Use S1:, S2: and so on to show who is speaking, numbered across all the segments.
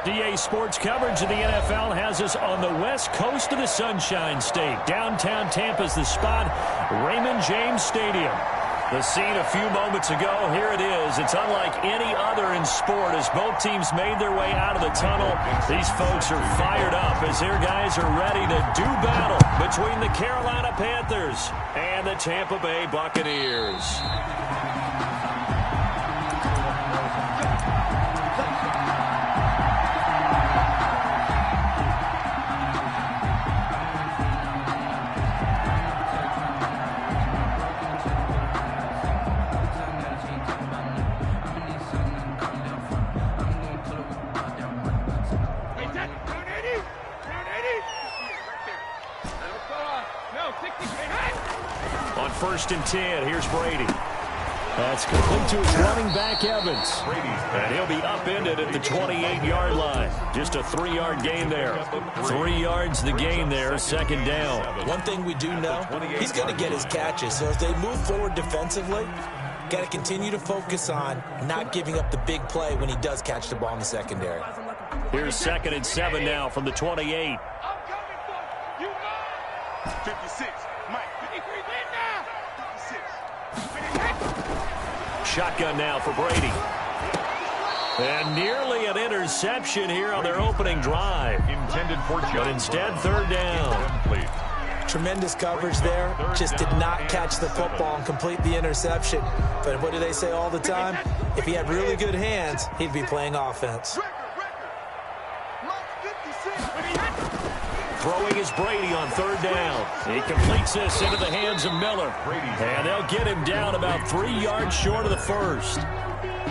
S1: DA Sports coverage of the NFL has us on the west coast of the Sunshine State. Downtown Tampa's the spot, Raymond James Stadium. The scene a few moments ago, here it is. It's unlike any other in sport as both teams made their way out of the tunnel. These folks are fired up as their guys are ready to do battle between the Carolina Panthers and the Tampa Bay Buccaneers. On 1st and 10, here's Brady. That's complete to his running back, Evans. And he'll be upended at the 28-yard line. Just a 3-yard gain there. 3 yards the gain there, 2nd down.
S2: One thing we do know, he's going to get his catches. So as they move forward defensively, got to continue to focus on not giving up the big play when he does catch the ball in the secondary.
S1: Here's 2nd and 7 now from the 28.
S3: 56. Mike. 53. Now. 56.
S1: Shotgun now for Brady. And nearly an interception here on their opening drive.
S4: Intended for John,
S1: but instead, 3rd down.
S2: Tremendous coverage there. Just did not catch the football and complete the interception. But what do they say all the time? If he had really good hands, he'd be playing offense.
S1: Throwing is Brady on 3rd down. He completes this into the hands of Miller. And they'll get him down about 3 yards short of the first.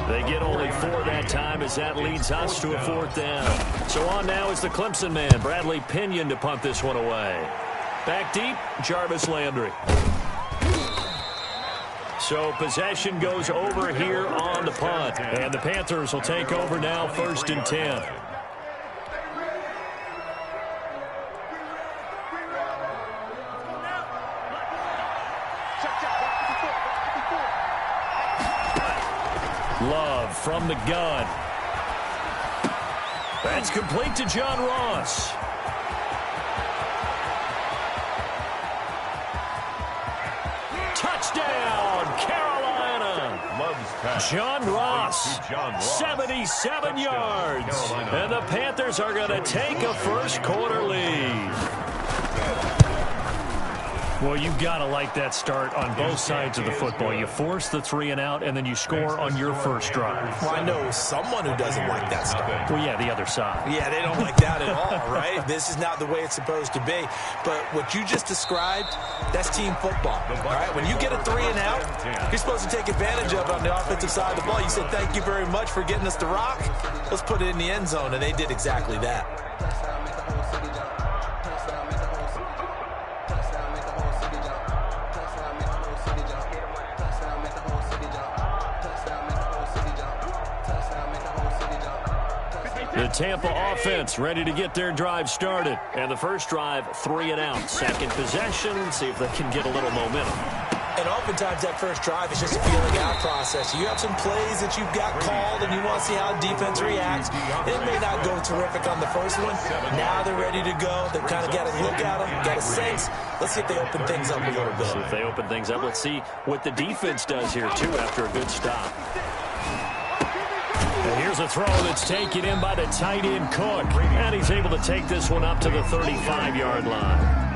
S1: They get only 4 that time as that leads us to a 4th down. So on now is the Clemson man, Bradley Pinion, to punt this one away. Back deep, Jarvis Landry. So possession goes over here on the punt. And the Panthers will take over now, 1st and 10. Love from the gun. That's complete to John Ross. Touchdown, Carolina. John Ross, 77 yards. And the Panthers are going to take a first quarter lead. Well, you've got to like that start on both sides of the football. You force the 3 and out, and then you score on your first drive.
S2: Well, I know someone who doesn't like that start.
S1: Well, yeah, the other side.
S2: Yeah, they don't like that at all, right? This is not the way it's supposed to be. But what you just described, that's team football, all right? When you get a 3 and out, you're supposed to take advantage of it on the offensive side of the ball. You said, thank you very much for getting us the rock. Let's put it in the end zone, and they did exactly that.
S1: The Tampa offense ready to get their drive started. And the first drive, 3 and out. 2nd possession, see if they can get a little momentum.
S2: And oftentimes that first drive is just a feeling out process. You have some plays that you've got called and you want to see how defense reacts. It may not go terrific on the first one. Now they're ready to go. They've kind of got a look at them, got a sense. Let's see if they open things up a little bit.
S1: See if they open things up. Let's see what the defense does here, too, after a good stop. And here's a throw that's taken in by the tight end Cook. And he's able to take this one up to the 35-yard line.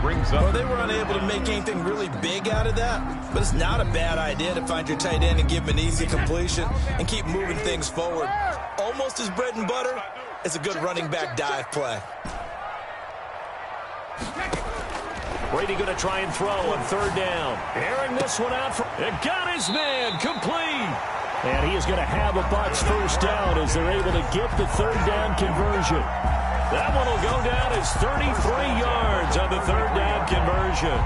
S2: Well, they were unable to make anything really big out of that, but it's not a bad idea to find your tight end and give him an easy completion and keep moving things forward. Almost as bread and butter as a good running back dive play.
S1: Brady going to try and throw on 3rd down. Airing this one out. It got his man complete. And he is going to have a Bucs first down as they're able to get the 3rd down conversion. That one will go down as 33 yards on the 3rd down conversion.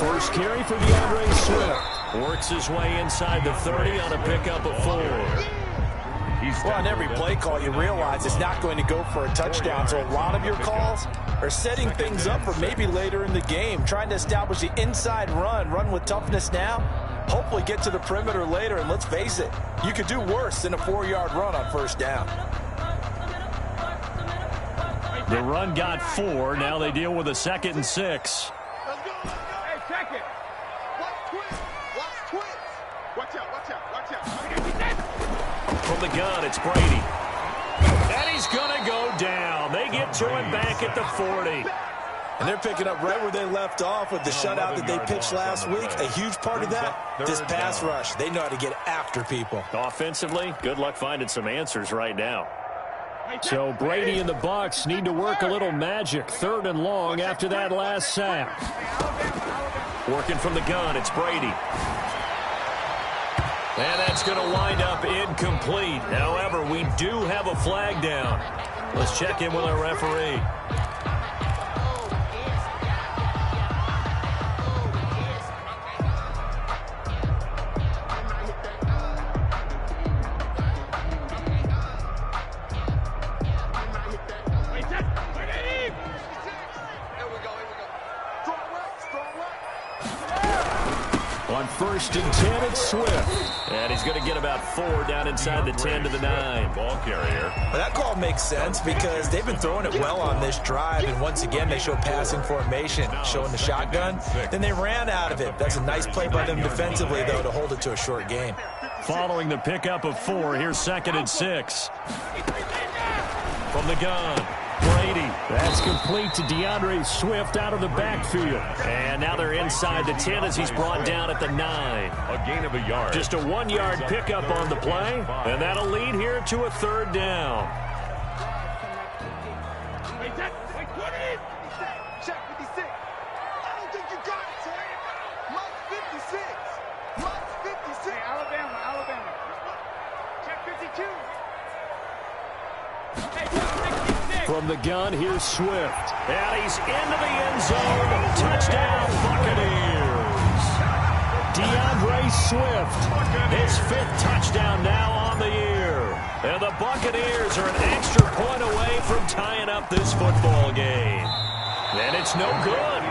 S1: First carry for DeAndre Swift. Works his way inside the 30 on a pickup of 4.
S2: Well, on every play call, you realize it's not going to go for a touchdown. So a lot of your calls are setting things up for maybe later in the game, trying to establish the inside run with toughness now, hopefully get to the perimeter later. And let's face it, you could do worse than a 4-yard run on first down.
S1: The run got 4. Now they deal with a 2nd and 6.
S3: Let's go. Hey, check it. Watch twins. Watch out.
S1: From the gun, it's Brady. And he's going to go down. They get to him back at the 40.
S2: And they're picking up right where they left off with the shutout that they pitched last week. A huge part of that, this pass rush. They know how to get after people.
S1: Offensively, good luck finding some answers right now. So Brady and the Bucs need to work a little magic. 3rd and long after that last sack. Working from the gun, it's Brady. And that's going to wind up incomplete. However, we do have a flag down. Let's check in with our referee. On 1st and 10, it's Swift. And he's going to get about 4 down inside the 10 to the 9.
S4: Ball carrier.
S2: Well, that call makes sense because they've been throwing it well on this drive. And once again, they show passing formation, showing the shotgun. Then they ran out of it. That's a nice play by them defensively, though, to hold it to a short game.
S1: Following the pickup of 4, here's 2nd and 6. From the gun, Brady. That's complete to DeAndre Swift out of the backfield. And now they're inside the 10 as he's brought down at the 9.
S4: A gain of a yard.
S1: Just a 1-yard pickup on the play, and that'll lead here to a 3rd down.
S3: Check 56. I don't think you got it, Terry. Mike 56. Hey, Alabama. Check 52.
S1: From the gun, here's Swift. And he's into the end zone. Touchdown, Buccaneers. DeAndre Swift, his 5th touchdown now on the year. And the Buccaneers are an extra point away from tying up this football game. And it's no good.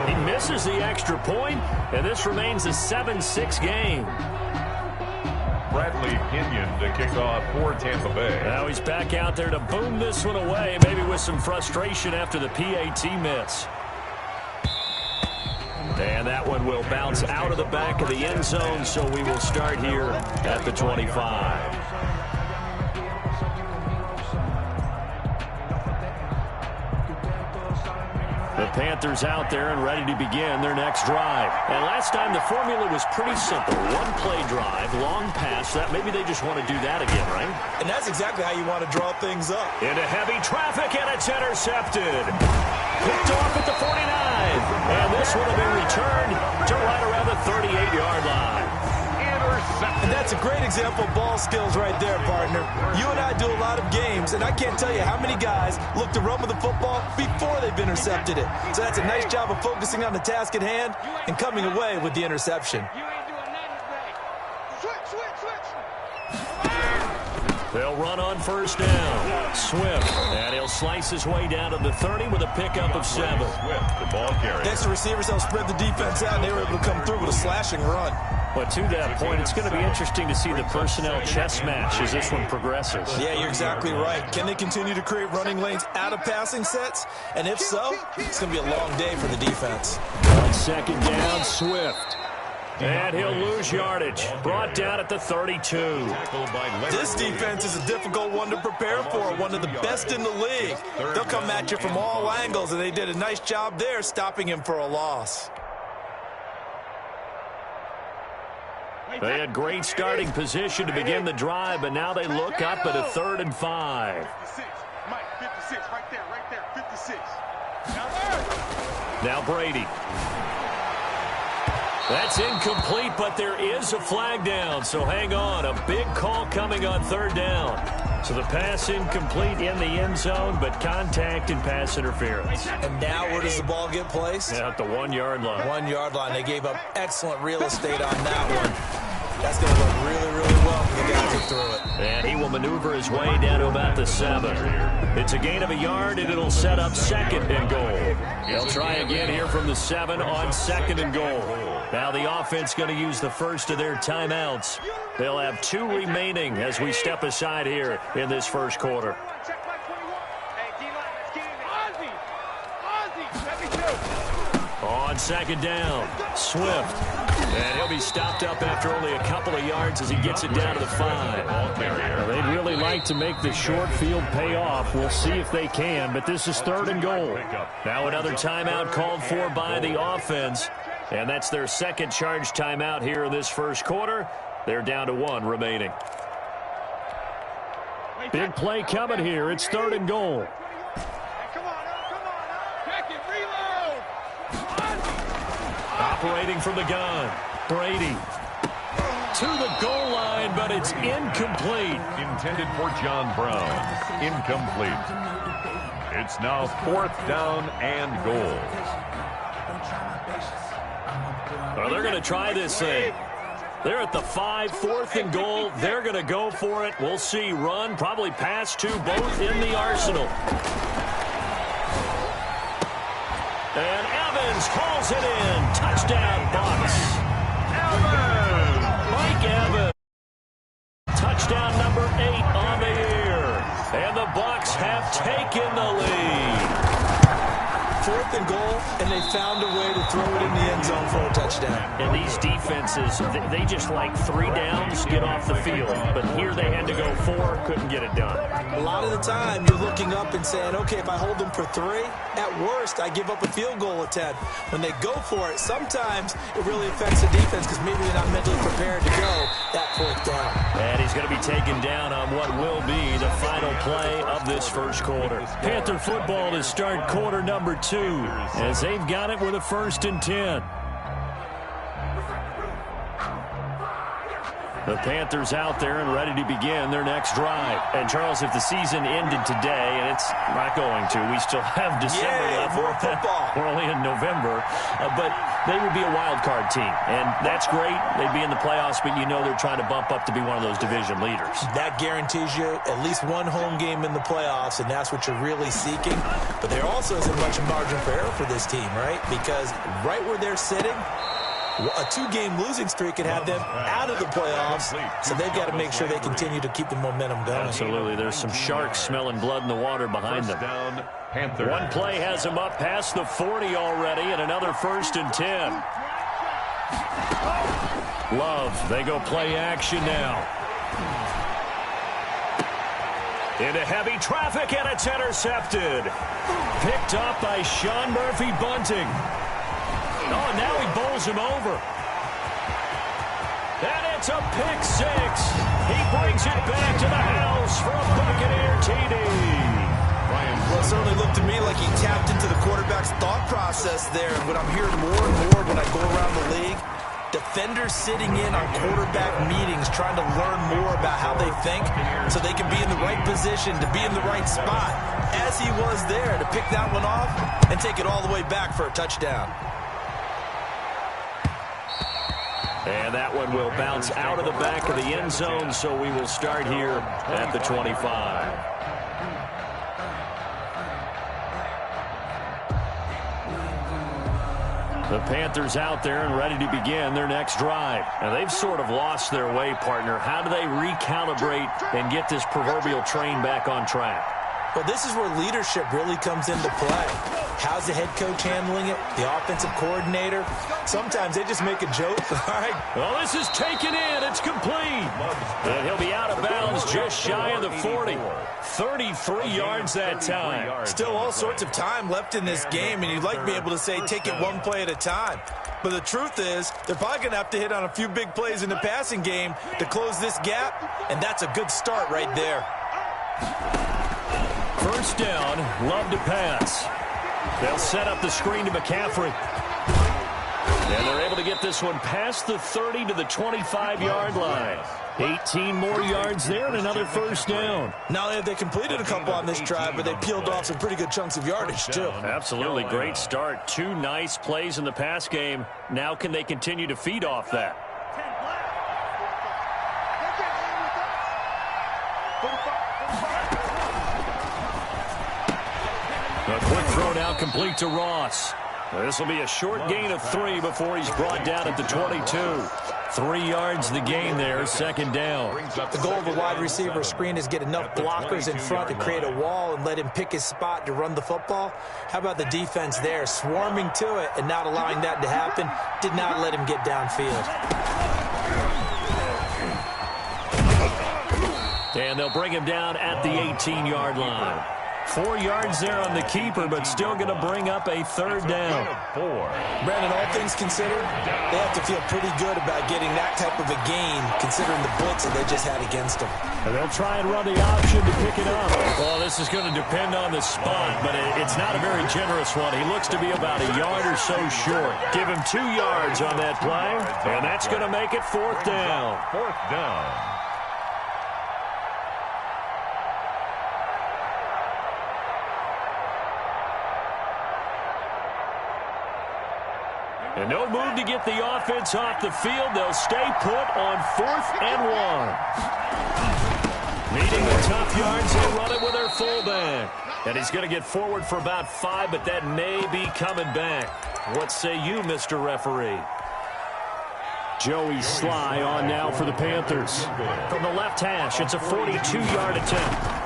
S1: He misses the extra point, and this remains a 7-6 game.
S4: Bradley Kenyon to kick off for Tampa Bay.
S1: Now he's back out there to boom this one away, maybe with some frustration after the PAT miss. And that one will bounce out of the back of the end zone, so we will start here at the 25. The Panthers out there and ready to begin their next drive. And last time the formula was pretty simple. 1-play drive, long pass. That maybe they just want to do that again, right?
S2: And that's exactly how you want to draw things up.
S1: Into heavy traffic, and it's intercepted. Picked off at the 49. And this would have been returned to right around the 38-yard line.
S2: And that's a great example of ball skills right there, partner. You and I do a lot of games, and I can't tell you how many guys look to run with the football before they've intercepted it. So that's a nice job of focusing on the task at hand and coming away with the interception.
S1: They'll run on first down. Swift, and he'll slice his way down to the 30 with a pickup of 7.
S4: Swift, the ball carrier.
S2: Next, the receivers helped spread the defense out, and they were able to come through with a slashing run.
S1: But to that point, it's going to be interesting to see the personnel chess match as this one progresses.
S2: Yeah, you're exactly right. Can they continue to create running lanes out of passing sets? And if so, it's going to be a long day for the defense.
S1: On 2nd down, Swift. And he'll lose yardage. Brought down at the 32.
S2: This defense is a difficult one to prepare for, one of the best in the league. They'll come at you from all angles, and they did a nice job there stopping him for a loss.
S1: They had great starting position to begin the drive, but now they look up at a 3rd and 5.
S3: 56. Mike, 56. Right there. 56.
S1: Now Brady. That's incomplete, but there is a flag down, so hang on. A big call coming on 3rd down. So the pass incomplete in the end zone, but contact and pass interference.
S2: And now where does the ball get placed?
S1: At the 1-yard line.
S2: 1-yard line. They gave up excellent real estate on that one. That's going to look really, really well for the guys who threw it.
S1: And he will maneuver his way down to about the 7. It's a gain of a yard, and it'll set up 2nd and goal. They'll try again here from the 7 on 2nd and goal. Now the offense going to use the first of their timeouts. They'll have 2 remaining as we step aside here in this first quarter. On 2nd down, Swift. And he'll be stopped up after only a couple of yards as he gets it down to the 5. Now, they'd really like to make the short field pay off. We'll see if they can, but this is 3rd and goal. Now another timeout called for by the offense, and that's their 2nd charge timeout here in this first quarter. They're down to 1 remaining. Big play coming here. It's 3rd and goal. Operating from the gun, Brady to the goal line, but it's incomplete.
S4: Intended for John Brown. Incomplete. It's now 4th down and goal.
S1: Well, they're going to try this thing. They're at the 5, 4th and goal. They're going to go for it. We'll see. Run, probably pass to both in the arsenal. And Evans hauls it in. Touchdown, Bucs. Mike Evans. Touchdown number 8 on the year. And the Bucs have taken the lead.
S2: 4th and goal, and they found a way to throw it in the end zone for a touchdown.
S1: And these defenses, they just like 3 downs, get off the field. But here they had to go 4, couldn't get it done.
S2: A lot of the time, you're looking up and saying, okay, if I hold them for 3, at worst, I give up a field goal attempt. When they go for it, sometimes it really affects the defense because maybe they're not mentally prepared to go that 4th down.
S1: And he's going to be taken down on what will be the final play of this first quarter. Panther football to start quarter number 2, as they've got it with a 1st and 10. The Panthers out there and ready to begin their next drive. And, Charles, if the season ended today, and it's not going to, we still have December left.
S2: More football.
S1: We're only in November. But they would be a wild card team. And that's great. They'd be in the playoffs, but you know they're trying to bump up to be one of those division leaders.
S2: That guarantees you at least 1 home game in the playoffs, and that's what you're really seeking. But there also isn't much margin for error for this team, right? Because right where they're sitting, a 2-game losing streak could have them out of the playoffs, so they've got to make sure they continue to keep the momentum going.
S1: Absolutely. There's some sharks smelling blood in the water behind them.
S4: Down, Panthers.
S1: One play has them up past the 40 already, and another 1st and 10. Love, they go play action now. Into heavy traffic, and it's intercepted. Picked up by Sean Murphy-Bunting. Oh, and now he bowls him over. And it's a pick 6. He brings it back to the house for a Buccaneer TD.
S2: Well, it certainly looked to me like he tapped into the quarterback's thought process there. And what I'm hearing more and more when I go around the league, defenders sitting in on quarterback meetings trying to learn more about how they think so they can be in the right position to be in the right spot, as he was there to pick that one off and take it all the way back for a touchdown.
S1: And that one will bounce out of the back of the end zone, so we will start here at the 25. The Panthers out there and ready to begin their next drive. Now, they've sort of lost their way, partner. How do they recalibrate and get this proverbial train back on track?
S2: Well, this is where leadership really comes into play. How's the head coach handling it? The offensive coordinator? Sometimes they just make a joke. All right.
S1: Well, this is taken in. It's complete. And he'll be out of bounds just shy of the 40. 33 yards that time.
S2: Still all sorts of time left in this game, and you'd like to be able to say take it one play at a time. But the truth is, they're probably going to have to hit on a few big plays in the passing game to close this gap, and that's a good start right there.
S1: First down, Love to pass. They'll set up the screen to McCaffrey. And they're able to get this one past the 30 to the 25-yard line. 18 more yards there and another first down.
S2: Not only have they completed a couple on this drive, but they peeled off some pretty good chunks of yardage, too.
S1: Absolutely. Great start. 2 nice plays in the pass game. Now can they continue to feed off that? throw now complete to Ross. This will be a short gain of 3 before he's brought down at the 22. 3 yards the gain there, second down.
S2: The goal of a wide receiver screen is get enough blockers in front to create a wall and let him pick his spot to run the football. How about the defense there, swarming to it and not allowing that to happen? Did not let him get downfield.
S1: And they'll bring him down at the 18-yard line. 4 yards there on the keeper, but still going to bring up a third down.
S2: Brandon, all things considered, they have to feel pretty good about getting that type of a gain, considering the blitz that they just had against them.
S1: And they'll try and run the option to pick it up. Well, this is going to depend on the spot, but it's not a very generous one. He looks to be about a yard or so short. Give him 2 yards on that play, and that's going to make it fourth down.
S4: Fourth down.
S1: And no move to get the offense off the field. They'll stay put on 4th and 1. Needing the tough yards, they run it with their fullback. And he's going to get forward for about 5, but that may be coming back. What say you, Mr. Referee? Joey Sly on now for the Panthers. From the left hash, it's a 42-yard attempt.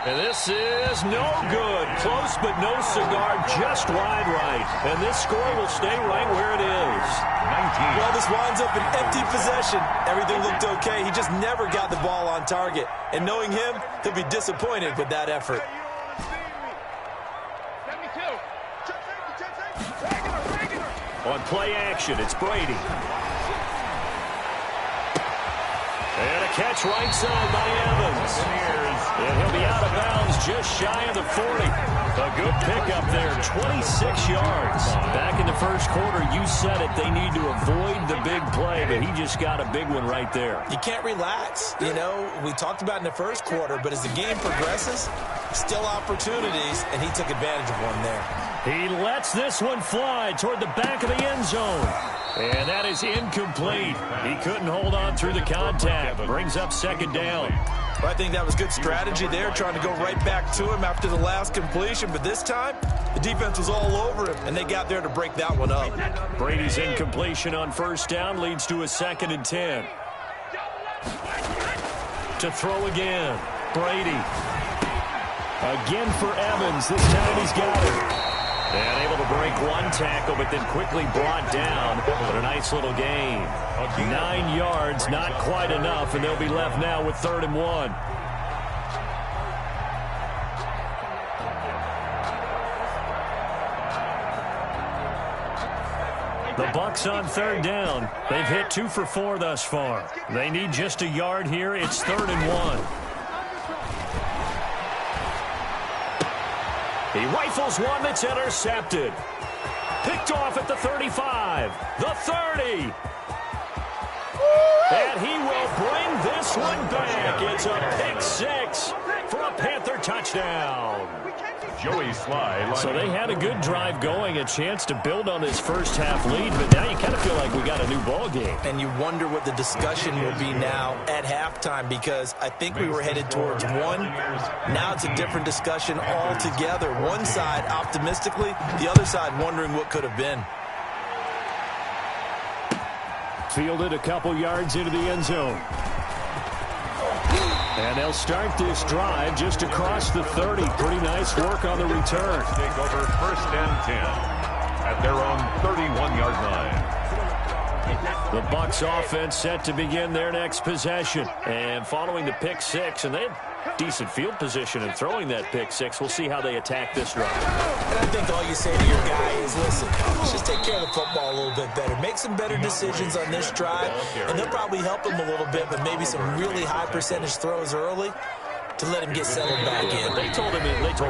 S1: And this is no good. Close, but no cigar, just wide right. And this score will stay right where it is.
S2: 19. Well, this winds up an empty possession. Everything looked okay. He just never got the ball on target. And knowing him, he'll be disappointed with that effort.
S1: On play action, it's Brady. And a catch right side by Evans. And he'll be out of bounds just shy of the 40. A good pickup there, 26 yards. Back in the first quarter, you said it, they need to avoid the big play, but he just got a big one right there.
S2: You can't relax. You know, we talked about in the first quarter, but as the game progresses, still opportunities, and he took advantage of one there.
S1: He lets this one fly toward the back of the end zone. And that is incomplete. He couldn't hold on through the contact. Brings up second down.
S2: Well, I think that was good strategy there, trying to go right back to him after the last completion. But this time, the defense was all over him, and they got there to break that one up.
S1: Brady's incompletion on first down leads to a 2nd and 10. To throw again. Brady. Again for Evans. This time he's got it. And able to break one tackle, but then quickly brought down. But a nice little gain. 9 yards, not quite enough, and they'll be left now with 3rd and 1. The Bucs on 3rd down. They've hit 2 for 4 thus far. They need just a yard here. It's 3rd and 1. He rifles one that's intercepted. Picked off at the 35, the 30. And he will bring this one back. It's a pick 6 for a Panther touchdown.
S4: Joey Sly.
S1: So they had a good drive going, a chance to build on this first half lead, but now you kind of feel like we got a new ball game.
S2: And you wonder what the discussion will be now at halftime, because I think we were headed towards 1. Now it's a different discussion altogether. One side optimistically, the other side wondering what could have been.
S1: Fielded a couple yards into the end zone. And they'll start this drive just across the 30. Pretty nice work on the return.
S4: Take over 1st and 10 at their own 31-yard line.
S1: The Bucs offense set to begin their next possession. And following the pick 6, and they had decent field position in throwing that pick 6. We'll see how they attack this drive.
S2: And I think all you say to your guy is, listen, let's just take care of the football a little bit better. Make some better decisions on this drive, and they'll probably help him a little bit, but maybe some really high percentage throws early to let him get settled back in.
S1: They told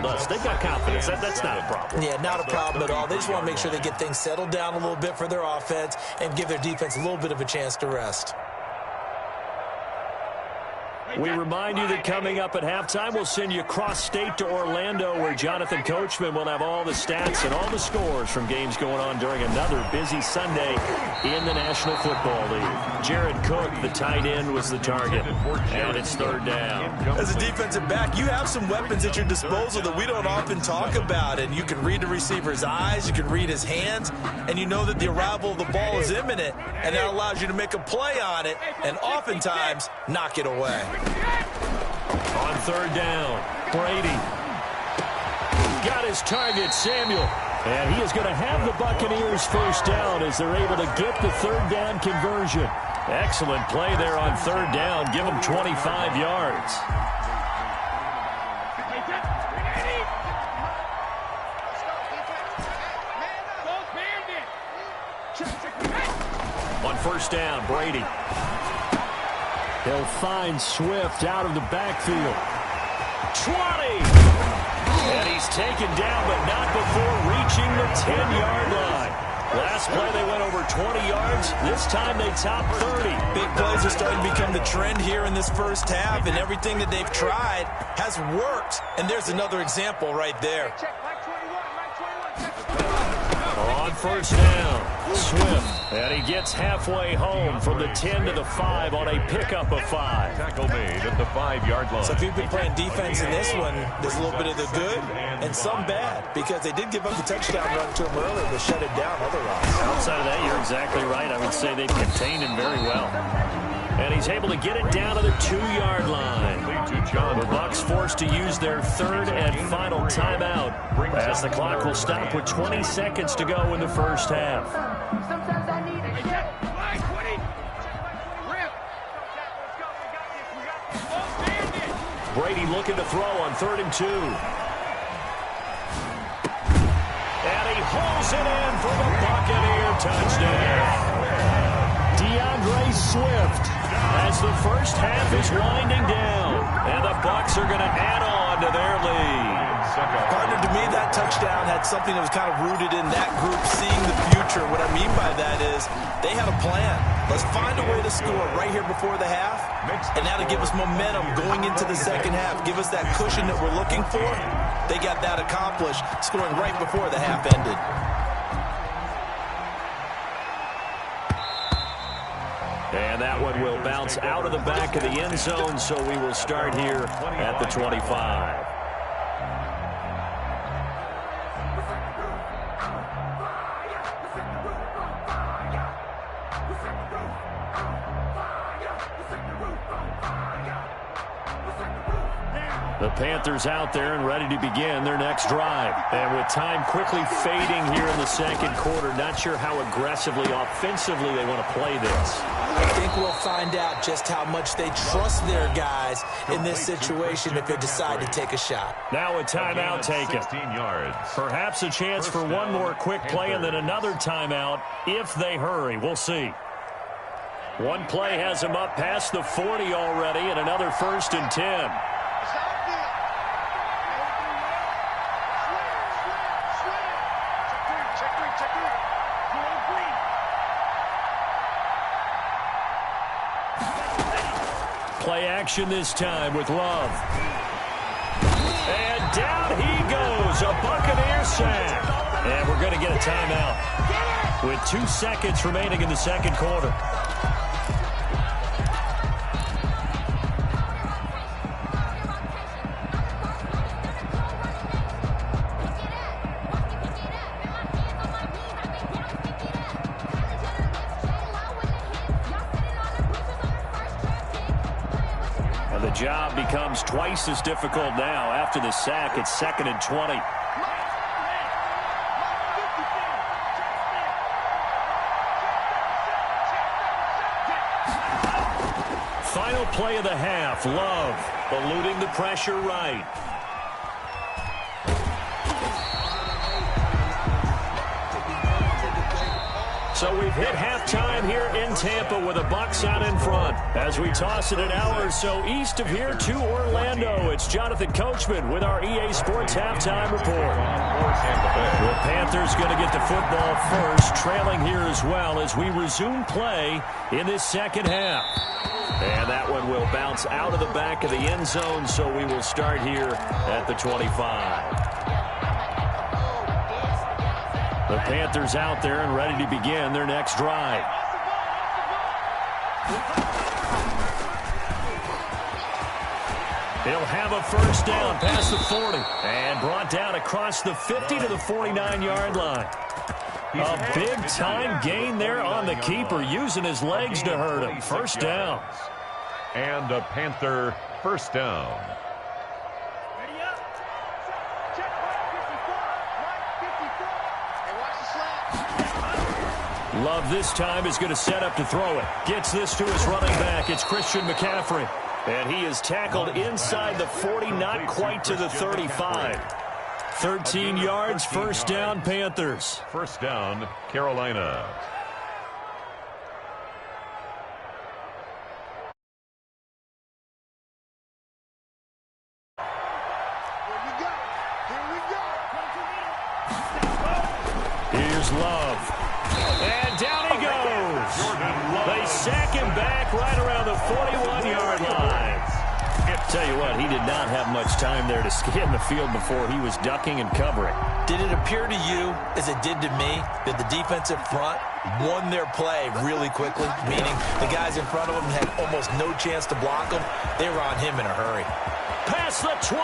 S1: us they've got confidence. That's not a problem.
S2: Yeah, not a problem at all. They just want to make sure they get things settled down a little bit for their offense and give their defense a little bit of a chance to rest.
S1: We remind you that coming up at halftime, we'll send you cross-state to Orlando, where Jonathan Coachman will have all the stats and all the scores from games going on during another busy Sunday in the National Football League. Jared Cook, the tight end, was the target, and it's third down.
S2: As a defensive back, you have some weapons at your disposal that we don't often talk about, and you can read the receiver's eyes, you can read his hands, and you know that the arrival of the ball is imminent, and that allows you to make a play on it, and oftentimes knock it away.
S1: On third down, Brady got his target, Samuel. And he is going to have the Buccaneers first down as they're able to get the third down conversion. Excellent play there on third down. Give them 25 yards. On first down, Brady. He'll find Swift out of the backfield. 20! And he's taken down, but not before reaching the 10-yard line. Last play, they went over 20 yards. This time, they top 30.
S2: Big plays are starting to become the trend here in this first half, and everything that they've tried has worked. And there's another example right there.
S1: On first down, Swift, and he gets halfway home from the 10 to the 5 on a pickup of 5.
S4: Tackle made at the 5-yard line.
S2: So if you've been playing defense in this one, there's a little bit of the good and some bad, because they did give up the touchdown run to him earlier, but shut it down otherwise.
S1: Outside of that, you're exactly right. I would say they've contained him very well. And he's able to get it down to the 2-yard line. The Bucs forced to use their third and final timeout as the clock will stop with 20 seconds to go in the first half. Brady looking to throw on 3rd and 2. And he holds it in for the Buccaneer touchdown. DeAndre Swift as the first half is winding down. And the Bucs are going to add on to their lead.
S2: Partner, to me, that touchdown had something that was kind of rooted in that group seeing the future. What I mean by that is they had a plan. Let's find a way to score right here before the half, and now to give us momentum going into the second half, give us that cushion that we're looking for. They got that accomplished, scoring right before the half ended.
S1: And that one will bounce out of the back of the end zone, so we will start here at the 25. The Panthers out there and ready to begin their next drive. And with time quickly fading here in the second quarter, not sure how aggressively, offensively they want to play this.
S2: I think we'll find out just how much they trust their guys in this situation if they decide to take a shot.
S1: Now a timeout taken.
S4: 16 yards.
S1: Perhaps a chance for one more quick play and then another timeout if they hurry. We'll see. One play has them up past the 40 already and another 1st and 10. Play action this time with Love. And down he goes, a Buccaneer sack. And we're going to get a timeout with 2 seconds remaining in the second quarter. Job becomes twice as difficult now. After the sack, it's 2nd and 20. Final play of the half. Love eluding the pressure right. So we've hit halftime here in Tampa with the Bucs out in front. As we toss it an hour or so east of here to Orlando, it's Jonathan Coachman with our EA Sports Halftime Report. The Panthers going to get the football first, trailing here as well as we resume play in this second half. And that one will bounce out of the back of the end zone, so we will start here at the 25. The Panthers out there and ready to begin their next drive. He'll have a first down past the 40 and brought down across the 50 to the 49-yard line. A big-time gain there on the keeper, using his legs to hurt him. First down.
S4: And a Panther first down.
S1: Love this time is going to set up to throw it. Gets this to his running back. It's Christian McCaffrey. And he is tackled inside the 40, not quite to the 35. 13 yards, first down, Panthers.
S4: First down, Carolina.
S1: Here's Love. And down he goes. They sack him back right around the 41-yard line. Tell you what, he did not have much time there to scan the field before he was ducking and covering.
S2: Did it appear to you, as it did to me, that the defensive front won their play really quickly? Meaning the guys in front of him had almost no chance to block him. They were on him in a hurry.
S1: Past the 20.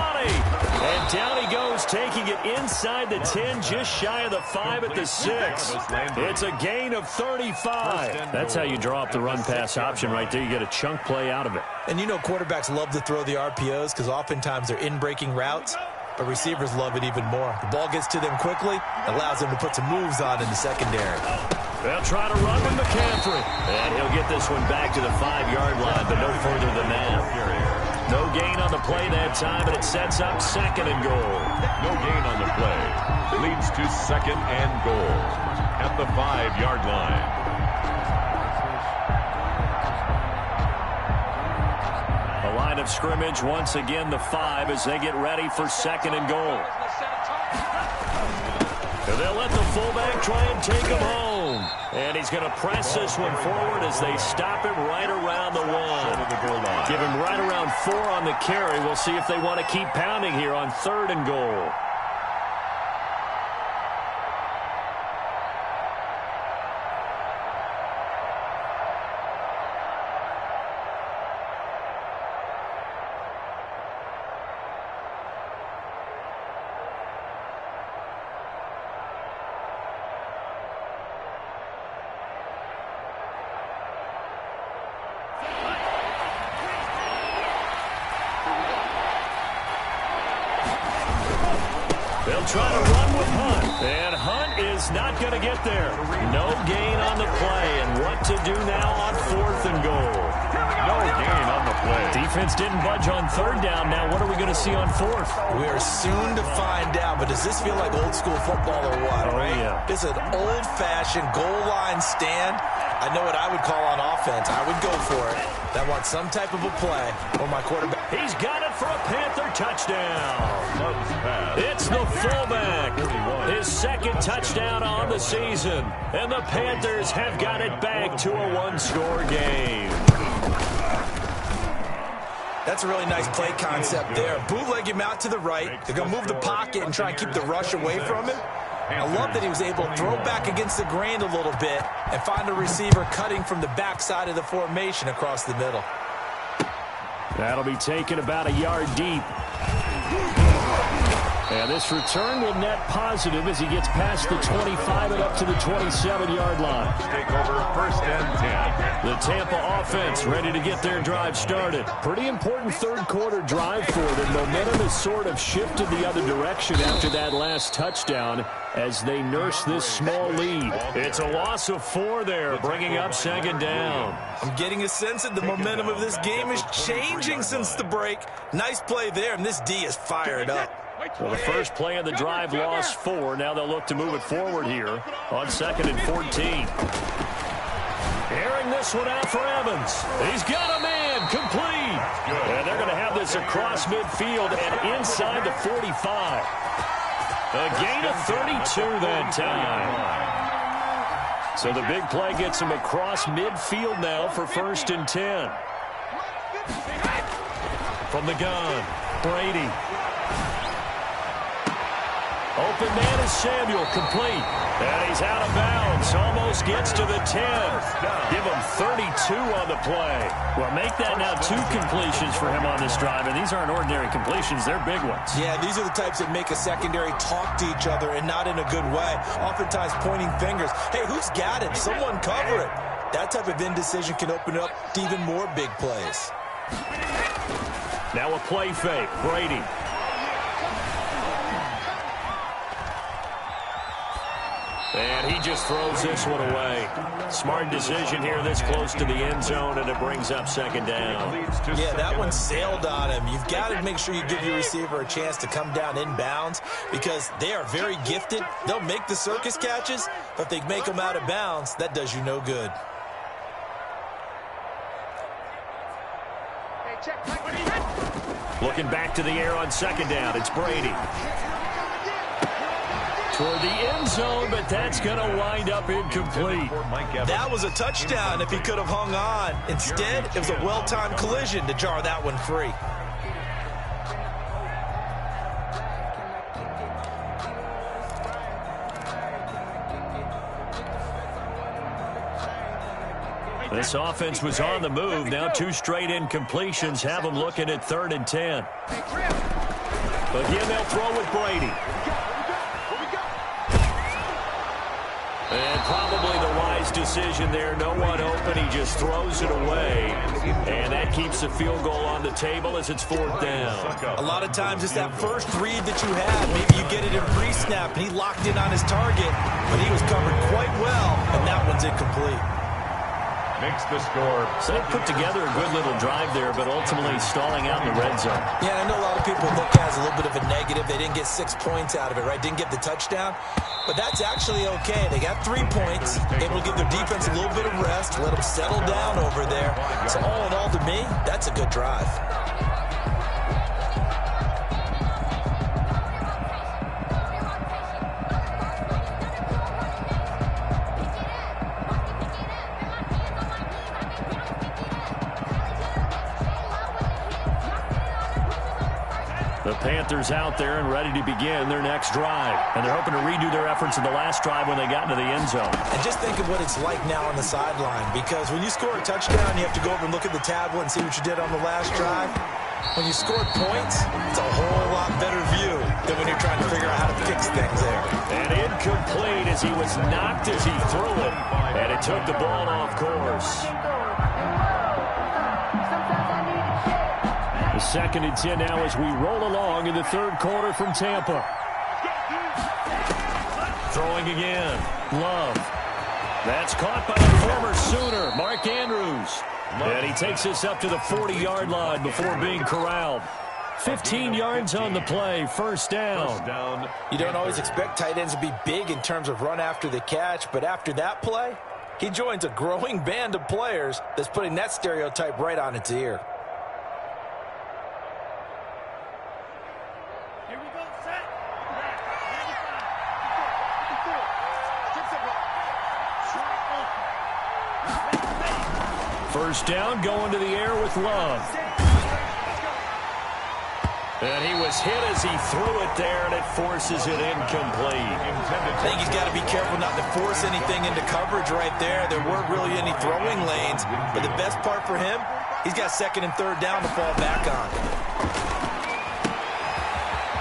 S1: And down he goes, taking it inside the 10, just shy of the 5 at the 6. It's a gain of 35. That's how you draw up the run-pass option right there. You get a chunk play out of it.
S2: And you know quarterbacks love to throw the RPOs because oftentimes they're in-breaking routes, but receivers love it even more. The ball gets to them quickly, allows them to put some moves on in the secondary.
S1: They'll try to run with McCaffrey. And he'll get this one back to the 5-yard line, but no further than that. No gain on the play that time, and it sets up second and goal.
S4: No gain on the play. Leads to second and goal at the 5-yard line.
S1: The line of scrimmage, once again, the 5 as they get ready for second and goal. They'll let the fullback try and take him home. And he's going to press this one forward as they stop him right around the 1. Give him right around 4 on the carry. We'll see if they want to keep pounding here on third and goal. They'll try to run with Hunt. And Hunt is not going to get there. No gain on the play. And what to do now on fourth and goal?
S4: No gain on the play.
S1: Defense didn't budge on third down. Now what are we going to see on fourth?
S2: We are soon to find out. But does this feel like old school football or what?
S1: Oh,
S2: right?
S1: Yeah.
S2: This is an old-fashioned goal line stand. I know what I would call on offense. I would go for it. I want some type of a play for my quarterback.
S1: He's got it for a Panther touchdown. It's the fullback. His second touchdown on the season. And the Panthers have got it back to a one-score game.
S2: That's a really nice play concept there. Bootleg him out to the right. They're going to move the pocket and try and keep the rush away from him. I love that he was able to throw back against the grain a little bit and find a receiver cutting from the backside of the formation across the middle.
S1: That'll be taken about a yard deep. And this return will net positive as he gets past the 25 and up to the 27-yard line.
S4: Take over first and 10.
S1: The Tampa offense ready to get their drive started. Pretty important third-quarter drive for them. Momentum has sort of shifted the other direction after that last touchdown as they nurse this small lead. It's a loss of 4 there, bringing up second down.
S2: I'm getting a sense that the momentum of this game is changing since the break. Nice play there, and this D is fired up.
S1: Well, the first play of the drive lost 4. Now they'll look to move it forward here on 2nd and 14. Airing this one out for Evans. He's got a man complete. And they're going to have this across midfield and inside the 45. A gain of 32 that time. So the big play gets him across midfield now for 1st and 10. From the gun, Brady. Open man is Samuel, complete. And he's out of bounds, almost gets to the 10. Give him 32 on the play. Well, make that now 2 completions for him on this drive, and these aren't ordinary completions, they're big ones.
S2: Yeah, these are the types that make a secondary talk to each other and not in a good way. Oftentimes pointing fingers. Hey, who's got it? Someone cover it. That type of indecision can open up to even more big plays.
S1: Now a play fake, Brady. And he just throws this one away. Smart decision here this close to the end zone, and it brings up 2nd down.
S2: Yeah, that one sailed on him. You've got to make sure you give your receiver a chance to come down inbounds because they are very gifted. They'll make the circus catches, but if they make them out of bounds, that does you no good.
S1: Looking back to the air on 2nd down, it's Brady. Toward the end zone, but that's going to wind up incomplete.
S2: That was a touchdown if he could have hung on. Instead, it was a well-timed collision to jar that one free.
S1: This offense was on the move. Now 2 straight incompletions have them looking at 3rd and 10. Again, they'll throw with Brady. And probably the wise decision there. No one open. He just throws it away. And that keeps the field goal on the table as it's 4th down.
S2: A lot of times it's that first read that you have. Maybe you get it in pre-snap and he locked in on his target, but he was covered quite well, and that one's incomplete.
S4: Makes the score.
S1: So they put together a good little drive there, but ultimately stalling out in the red zone.
S2: Yeah, I know a lot of people look at it as a little bit of a negative. They didn't get 6 points out of it, right? Didn't get the touchdown. But that's actually okay. They got 3 points. Able to give their defense a little bit of rest, let them settle down over there. So all in all, to me, that's a good drive.
S1: The Panthers out there and ready to begin their next drive. And they're hoping to redo their efforts in the last drive when they got into the end zone.
S2: And just think of what it's like now on the sideline, because when you score a touchdown, you have to go over and look at the tablet and see what you did on the last drive. When you scored points, it's a whole lot better view than when you're trying to figure out how to fix things there.
S1: And incomplete as he was knocked as he threw it. And it took the ball off course. 2nd and 10 now as we roll along in the 3rd quarter from Tampa. Throwing again. Love. That's caught by the former Sooner, Mark Andrews. And he takes us up to the 40-yard line before being corralled. 15 yards on the play, 1st down.
S2: You don't always expect tight ends to be big in terms of run after the catch, but after that play, he joins a growing band of players that's putting that stereotype right on its ear.
S1: First down, going to the air with Love. And he was hit as he threw it there, and it forces it incomplete.
S2: I think he's got to be careful not to force anything into coverage right there. There weren't really any throwing lanes, but the best part for him, he's got 2nd and 3rd down to fall back on.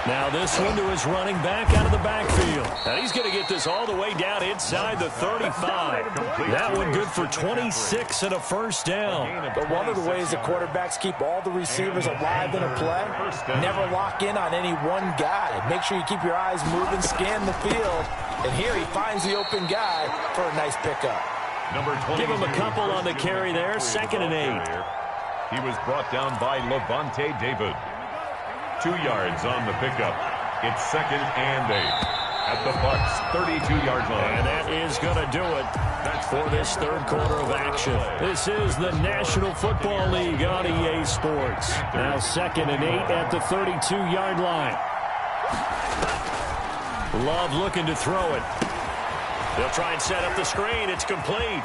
S1: Now this one to his running back out of the backfield. And he's going to get this all the way down inside the 35. That one good for 26 and a 1st down.
S2: But one of the ways the quarterbacks keep all the receivers alive in a play, never lock in on any one guy. Make sure you keep your eyes moving, scan the field. And here he finds the open guy for a nice pickup.
S1: Give him a couple on the carry there, 2nd and 8.
S4: He was brought down by Levante David. 2 yards on the pickup. It's 2nd and 8 at the Bucs 32-yard line.
S1: And that is going to do it for this third quarter of action. This is the National Football League on EA Sports. Now 2nd and 8 at the 32-yard line. Love looking to throw it. They'll try and set up the screen. It's complete.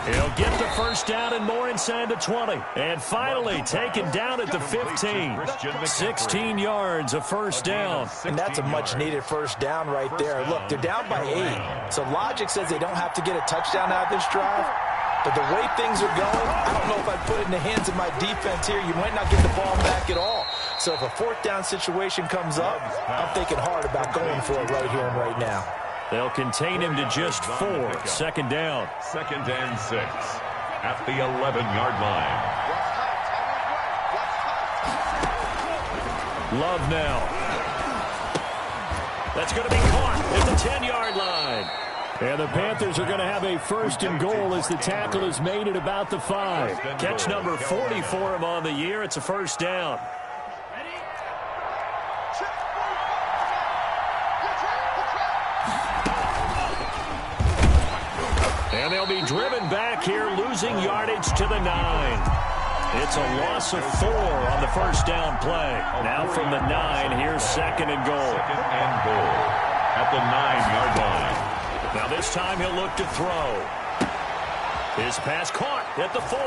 S1: He'll get the first down and more inside the 20. And finally taken down at the 15. 16 yards, a first down.
S2: And that's a much-needed first down right there. Look, they're down by 8. So logic says they don't have to get a touchdown out of this drive. But the way things are going, I don't know if I'd put it in the hands of my defense here. You might not get the ball back at all. So if a fourth down situation comes up, I'm thinking hard about going for it right here and right now.
S1: They'll contain him to just 4. 2nd down.
S4: 2nd and 6 at the 11-yard line.
S1: Love now. That's going to be caught at the 10-yard line. And the Panthers are going to have a 1st and goal as the tackle is made at about the 5. Catch number 40 for him on the year. It's a first down. And they'll be driven back here, losing yardage to the 9. It's a loss of 4 on the first down play. Now from the 9, here's 2nd and goal.
S4: 2nd and goal at the 9-yard line.
S1: Now this time he'll look to throw. His pass caught at the 4.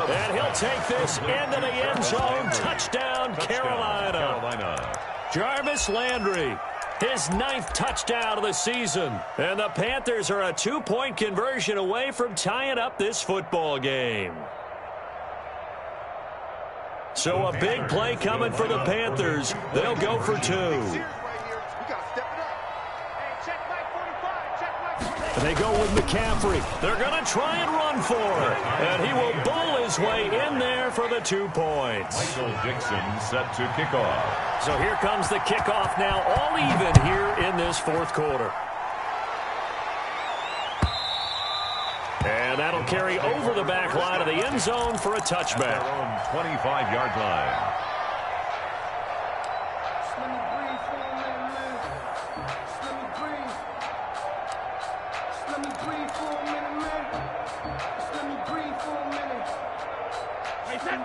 S1: And he'll take this into the end zone. Touchdown, Carolina. Jarvis Landry. His 9th touchdown of the season. And the Panthers are a 2-point conversion away from tying up this football game. So a big play coming for the Panthers. They'll go for 2. They go with McCaffrey. They're going to try and run for it. And he will bowl his way in there for the 2 points.
S4: Michael Dixon set to kick off.
S1: So here comes the kickoff now, all even here in this fourth quarter. And that'll carry over the back line of the end zone for a touchback.
S4: Their own 25-yard line.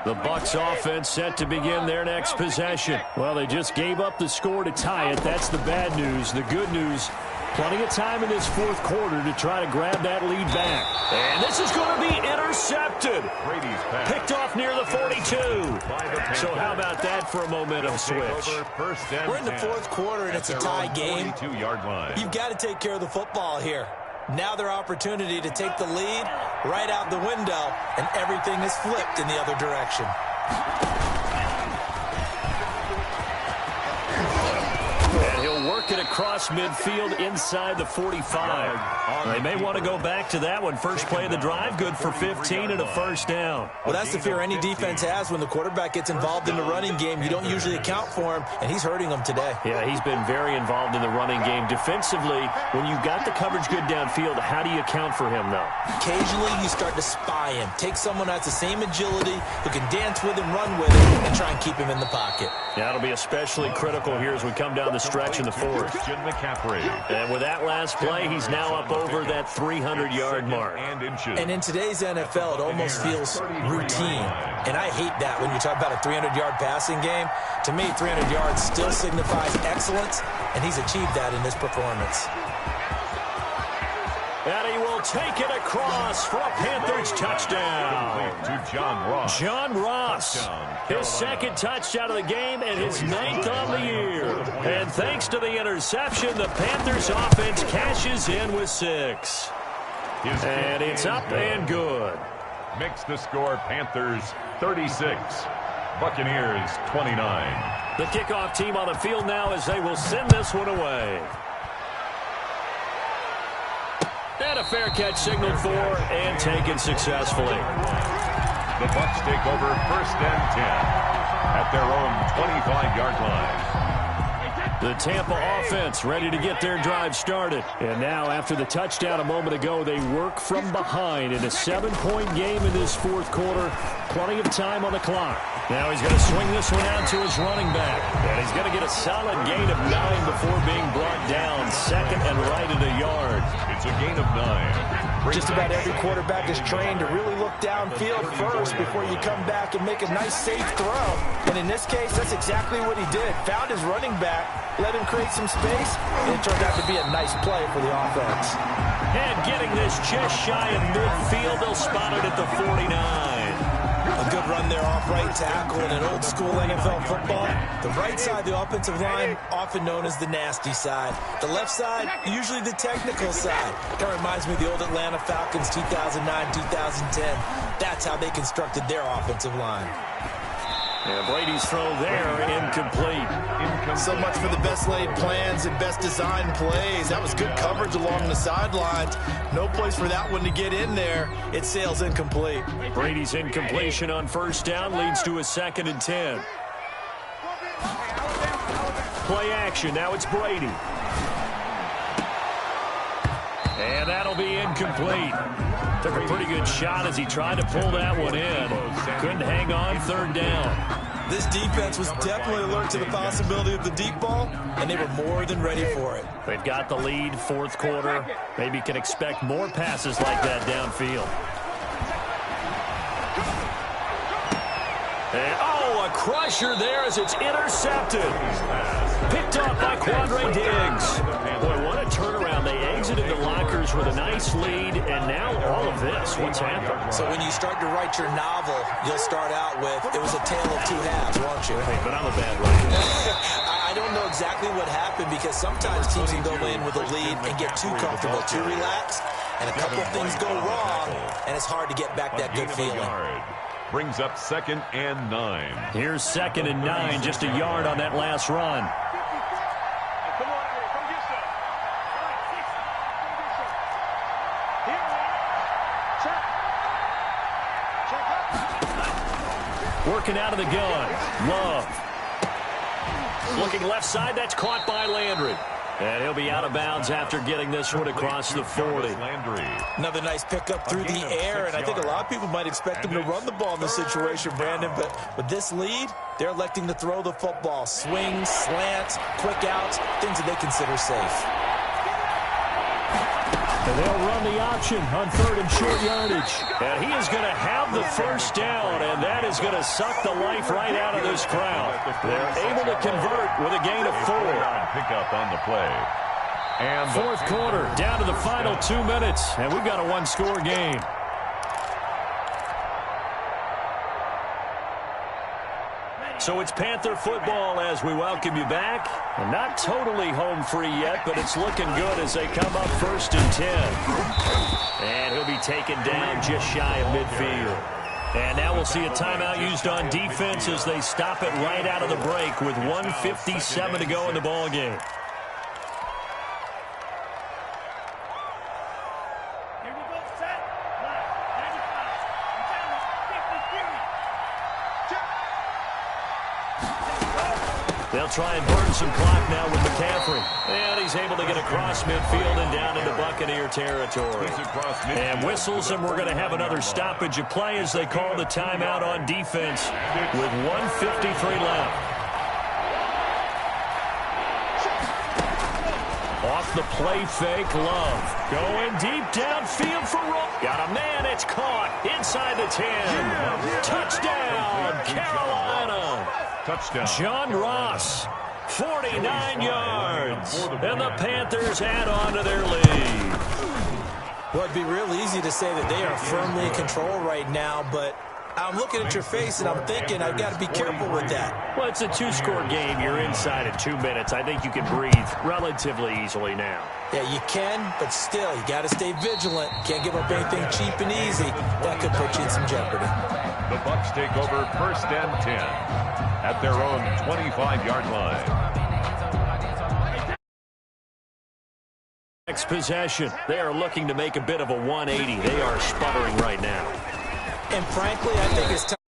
S1: The Bucs offense set to begin their next possession. Well, they just gave up the score to tie it. That's the bad news. The good news, plenty of time in this fourth quarter to try to grab that lead back. And this is going to be intercepted. Picked off near the 42. So how about that for a momentum switch?
S2: We're in the fourth quarter and it's a tie game. You've got to take care of the football here. Now their opportunity to take the lead right out the window, and everything is flipped in the other direction.
S1: And he'll work it across midfield inside the 45. They may want to go back to that one. First play of the drive, good for 15 and a first down.
S2: Well, that's the fear any defense has when the quarterback gets involved in the running game. You don't usually account for him, and he's hurting them today.
S1: Yeah, he's been very involved in the running game. Defensively, when you've got the coverage good downfield, how do you account for him, though?
S2: Occasionally, you start to spy him. Take someone who has the same agility, who can dance with him, run with him, and try and keep him in the pocket.
S1: Yeah, it'll be especially critical here as we come down the stretch in the fourth. And with that last play, he's now up over that 300-yard mark.
S2: And in today's NFL, it almost feels routine. And I hate that when you talk about a 300-yard passing game. To me, 300 yards still signifies excellence, and he's achieved that in this performance.
S1: And he will take it across for a Panthers touchdown.
S4: To John Ross.
S1: John Ross, his second touchdown of the game and his 9th on the year. And thanks to the interception, the Panthers offense cashes in with 6. And it's up and good.
S4: Makes the score Panthers 36, Buccaneers 29.
S1: The kickoff team on the field now as they will send this one away. And a fair catch signaled for and taken successfully.
S4: The Bucs take over 1st and 10 at their own 25-yard line.
S1: The Tampa offense ready to get their drive started. And now, after the touchdown a moment ago, they work from behind in a 7-point game in this fourth quarter. Plenty of time on the clock. Now he's going to swing this one out to his running back. And he's going to get a solid gain of 9 before being brought down. Second and right at a yard.
S4: It's a gain of 9.
S2: Just about every quarterback is trained to really look downfield first before you come back and make a nice, safe throw. And in this case, that's exactly what he did. Found his running back, let him create some space, and it turned out to be a nice play for the offense.
S1: And getting this just shy of midfield, they'll spot it at the 49.
S2: A good run there off right tackle in an old-school NFL football. The right side, the offensive line, often known as the nasty side. The left side, usually the technical side. That reminds me of the old Atlanta Falcons 2009-2010. That's how they constructed their offensive line.
S1: And Brady's throw there, incomplete.
S2: So much for the best laid plans and best designed plays. That was good coverage along the sidelines. No place for that one to get in there. It sails incomplete.
S1: Brady's incompletion on first down leads to a 2nd and 10. Play action. Now it's Brady. And that'll be incomplete. Took a pretty good shot as he tried to pull that one in. Couldn't hang on, 3rd down.
S2: This defense was definitely alert to the possibility of the deep ball, and they were more than ready for it.
S1: They've got the lead, fourth quarter. Maybe can expect more passes like that downfield. And, oh, a crusher there as it's intercepted. Picked off by Quandre Diggs. Boy, what a turnaround. They exited the lockers with a nice lead, and now all of this. What's happened?
S2: So when you start to write your novel, you'll start out with, it was a tale of two halves, won't you?
S1: Hey, but I'm a bad writer.
S2: I don't know exactly what happened because sometimes teams can go in with a lead and get too comfortable, too relaxed, and a couple of things go wrong, and it's hard to get back that good feeling.
S4: Brings up 2nd and 9.
S1: Here's 2nd and 9, just a yard on that last run. Working out of the gun. Love. Looking left side. That's caught by Landry. And he'll be out of bounds after getting this one across the 40.
S2: Another nice pickup through the air, and I think a lot of people might expect him to run the ball in this situation, Brandon, but with this lead, they're electing to throw the football. Swings, slants, quick outs, things that they consider safe.
S1: And they'll run the option on 3rd and short yardage. And he is going to have the first down, and that is going to suck the life right out of this crowd. They're able to convert with a gain of 4.
S4: Pick up on the play. And
S1: fourth quarter, down to the final 2 minutes, and we've got a 1-score game. So it's Panther football as we welcome you back. And not totally home free yet, but it's looking good as they come up 1st and 10. And he'll be taken down just shy of midfield. And now we'll see a timeout used on defense as they stop it right out of the break with 1:57 to go in the ball game. They'll try and burn some clock now with McCaffrey. And he's able to get across midfield and down into Buccaneer territory. And whistles, and we're going to have another stoppage of play as they call the timeout on defense with 1:53 left. Off the play fake, Love. Going deep downfield for Roll. Got a man, it's caught inside the 10. Touchdown, Carolina.
S4: Touchdown.
S1: John Ross, 49 yards. And the Panthers add on to their lead.
S2: Well, it'd be real easy to say that they are firmly in control right now, but I'm looking at your face and I'm thinking I've got to be careful with that.
S1: Well, it's a 2-score game. You're inside in 2 minutes. I think you can breathe relatively easily now.
S2: Yeah, you can, but still, you got to stay vigilant. Can't give up anything cheap and easy. That could put you in some jeopardy.
S4: The Bucs take over 1st and 10 at their own 25-yard line.
S1: Next possession, they are looking to make a bit of a 180. They are sputtering right now.
S2: And frankly, I think it's time.